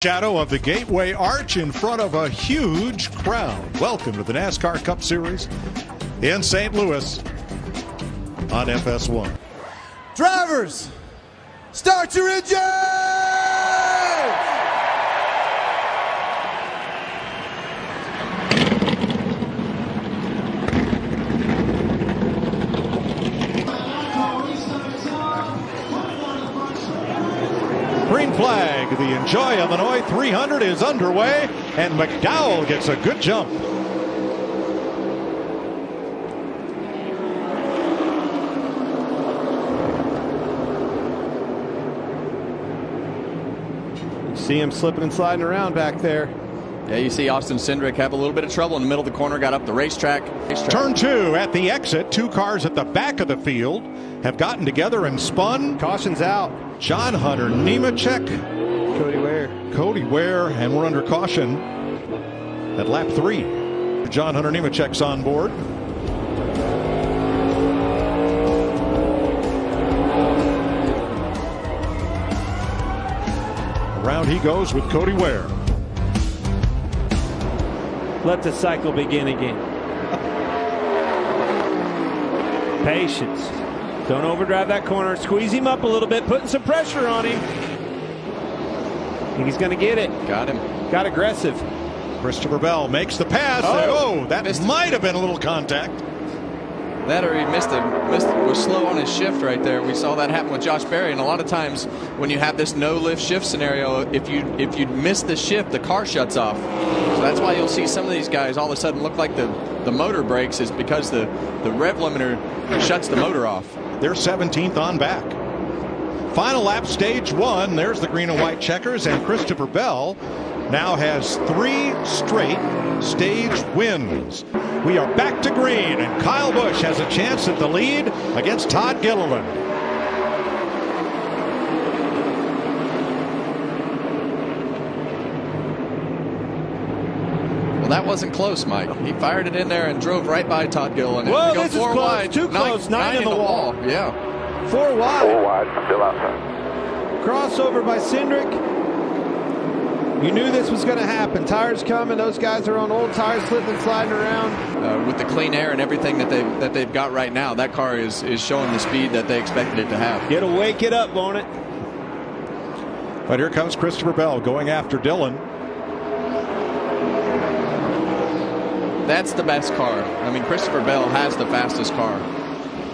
Shadow of the Gateway Arch in front of a huge crowd. Welcome to the NASCAR Cup Series in St. Louis on FS1. Drivers, start your engines! Green flag, the Enjoy Illinois 300 is underway, and McDowell gets a good jump. See him slipping and sliding around back there. Yeah, you see Austin Cindric have a little bit of trouble in the middle of the corner, got up the racetrack. Turn 2 at the exit. Two cars at the back of the field have gotten together and spun. Caution's out. John Hunter Nemechek, Cody Ware, and we're under caution at lap 3. John Hunter Nemechek's on board. Around he goes with Cody Ware. Let the cycle begin again. Patience. Don't overdrive that corner. Squeeze him up a little bit, putting some pressure on him. I think he's going to get it. Got him. Got aggressive. Christopher Bell makes the pass. That might have been a little contact. That or he was slow on his shift right there. We saw that happen with Josh Berry, and a lot of times when you have this no lift shift scenario, if you miss the shift, the car shuts off. So that's why you'll see some of these guys all of a sudden look like the motor brakes is because the rev limiter shuts the motor off. They're 17th on back. Final lap, stage 1. There's the green and white checkers, and Christopher Bell now has 3 straight stage wins. We are back to green, and Kyle Busch has a chance at the lead against Todd Gilliland. Well, that wasn't close, Mike. He fired it in there and drove right by Todd Gilliland. Whoa, this is four close. wide, Too close. 9 in the wall. Yeah. 4 wide. 4 wide, still outside. Crossover by Cindric. You knew this was going to happen. Tires coming. Those guys are on old tires, slipping and sliding around. With the clean air and everything that they've got right now, that car is showing the speed that they expected it to have. It'll wake it up, won't it? But here comes Christopher Bell going after Dillon. That's the best car. I mean, Christopher Bell has the fastest car.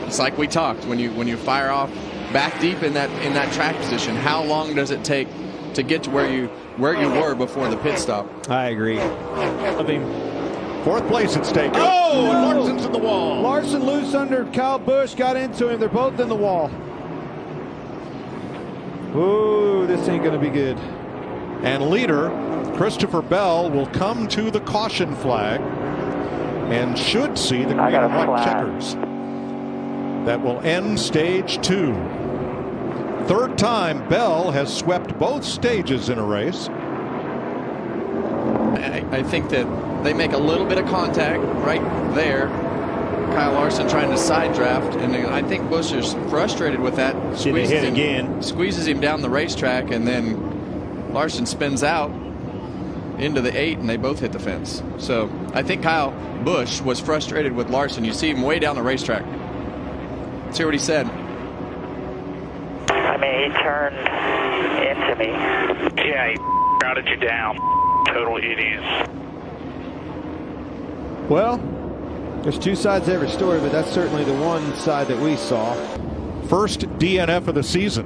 It's like we talked, when you fire off back deep in that track position, how long does it take to get to where you were before the pit stop? I agree. Of him. 4th place at stake. Oh, and Larson's in the wall. Larson loose under Kyle Busch, got into him. They're both in the wall. Ooh, this ain't going to be good. And leader Christopher Bell will come to the caution flag and should see the green and white checkers. That will end stage 2. 3rd time Bell has swept both stages in a race. I think that they make a little bit of contact right there. Kyle Larson trying to side draft, and I think Busch is frustrated with that. Squeezes him down the racetrack, and then Larson spins out into the 8, and they both hit the fence. So I think Kyle Busch was frustrated with Larson. You see him way down the racetrack. Let's hear what he said. I mean, he turned into me. Yeah, he routed you down. Total idiots. Well, there's 2 sides to every story, but that's certainly the one side that we saw. First DNF of the season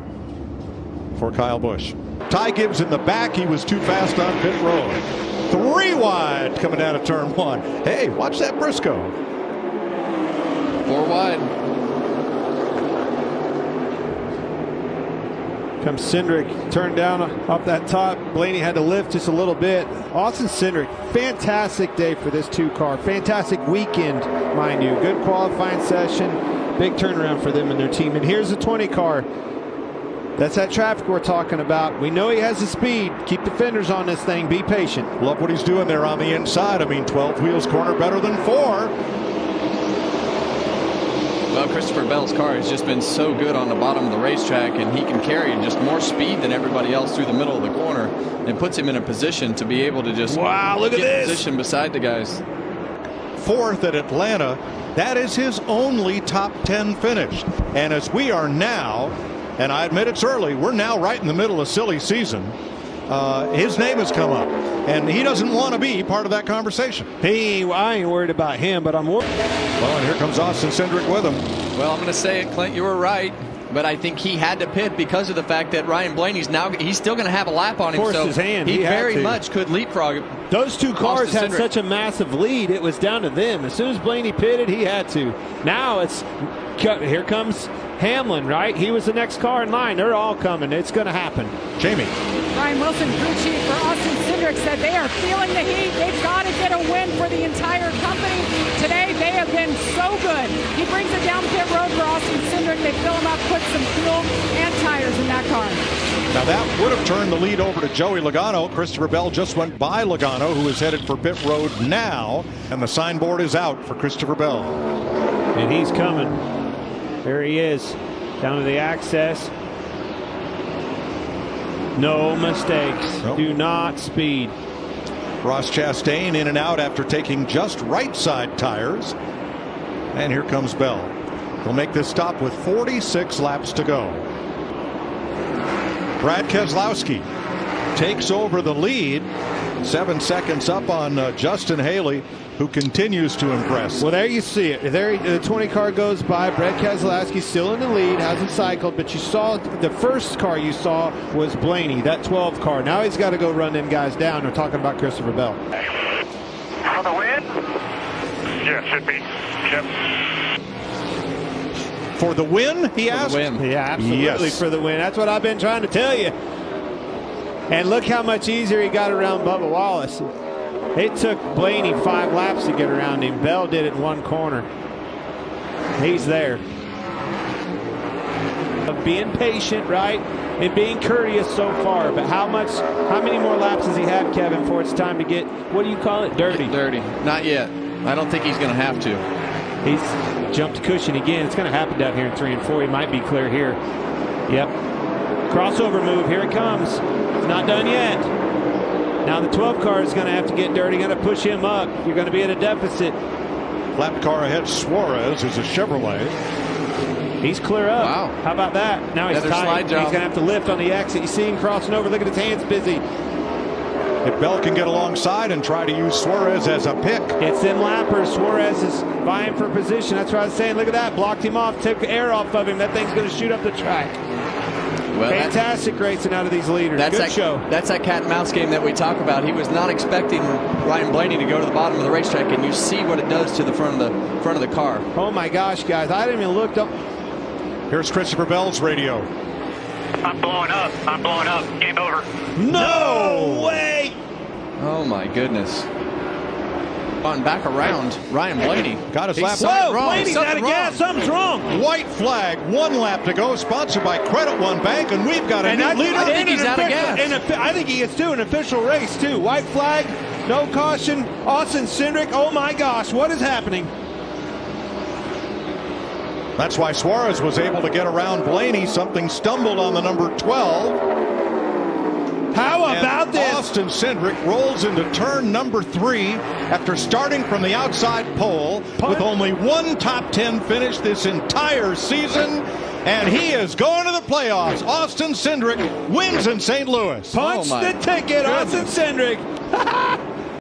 for Kyle Busch. Ty Gibbs in the back. He was too fast on pit road. 3 wide coming down of turn 1. Hey, watch that Briscoe. 4 wide. Comes Cindric, turned down off that top. Blaney had to lift just a little bit. Austin Cindric, fantastic day for this 2-car. Fantastic weekend, mind you. Good qualifying session. Big turnaround for them and their team. And here's the 20 car. That's that traffic we're talking about. We know he has the speed. Keep the fenders on this thing. Be patient. Love what he's doing there on the inside. I mean, 12 wheels corner better than 4. Well, Christopher Bell's car has just been so good on the bottom of the racetrack, and he can carry just more speed than everybody else through the middle of the corner, and puts him in a position to be able to just look at this. Position beside the guys. Fourth at Atlanta. That is his only top 10 finish. And as we are now, and I admit it's early, we're now right in the middle of silly season. His name has come up, and he doesn't want to be part of that conversation. I ain't worried about him, but I'm worried. Well, and here comes Austin Cindric with him. Well, I'm going to say it, Clint, you were right. But I think he had to pit because of the fact that Ryan Blaney's he's still going to have a lap on him. Forced so his hand. He very much could leapfrog. Those two cars Austin had Cindric. such a massive lead. It was down to them. As soon as Blaney pitted, he had to. Now here comes Hamlin, right? He was the next car in line. They're all coming. It's going to happen. Jamie. Ryan Wilson, crew chief for Austin Cindric, said they are feeling the heat. They've got to get a win for the entire company. Today, they have been so good. He brings it down pit road for Austin Cindric. They fill him up, put some fuel and tires in that car. Now that would have turned the lead over to Joey Logano. Christopher Bell just went by Logano, who is headed for pit road now. And the signboard is out for Christopher Bell. And he's coming. There he is. Down to the access. No mistakes. Nope. Do not speed. Ross Chastain in and out after taking just right side tires. And here comes Bell. He'll make this stop with 46 laps to go. Brad Keselowski takes over the lead. 7 seconds up on Justin Haley, who continues to impress. Well, there you see it. There, the 20 car goes by. Brad Keselowski still in the lead, hasn't cycled, but you saw the first car you saw was Blaney, that 12 car. Now he's got to go run them guys down. We're talking about Christopher Bell. For the win? Yeah, should be. Yep. For the win, he asked? For the win. Yeah, absolutely, Yes. for the win. That's what I've been trying to tell you. And look how much easier he got around Bubba Wallace. It took Blaney 5 laps to get around him. Bell did it in one corner. He's there. Being patient, right, and being courteous so far. But how many more laps does he have, Kevin, before it's time to get, what do you call it, dirty? Dirty. Not yet. I don't think he's going to have to. He's jumped cushion again. It's going to happen down here in 3 and 4. He might be clear here. Yep. Crossover move. Here it comes. It's not done yet. Now the 12 car is going to have to get dirty. Going to push him up. You're going to be at a deficit. Lap car ahead, Suarez is a Chevrolet. He's clear up. Wow. How about that? Now he's Another tight. slide He's job. going to have to lift on the exit. You see him crossing over. Look at his hands busy. If Bell can get alongside and try to use Suarez as a pick. It's them lappers. Suarez is vying for position. That's what I was saying. Look at that. Blocked him off. Took the air off of him. That thing's going to shoot up the track. Well, Fantastic racing out of these leaders. Good show. That's that cat and mouse game that we talk about. He was not expecting Ryan Blaney to go to the bottom of the racetrack, and you see what it does to the front of the car. Oh my gosh, guys! I didn't even look up. Here's Christopher Bell's radio. I'm blowing up. I'm blowing up. Game over. No way! Oh my goodness! On back around, Ryan Blaney Got his lap. Whoa, wrong. Blaney's out of gas. Something's wrong. White flag, 1 lap to go, sponsored by Credit One Bank, and we've got a new leader. I think he's out of gas. I think he is too. An official race too. White flag, no caution. Austin Cindric. Oh my gosh, what is happening? That's why Suarez was able to get around Blaney. Something stumbled on the number 12. How about this? Austin Cindric rolls into turn number 3 after starting from the outside pole with only 1 top 10 finish this entire season. And he is going to the playoffs. Austin Cindric wins in St. Louis. Punch the ticket, Austin Cindric.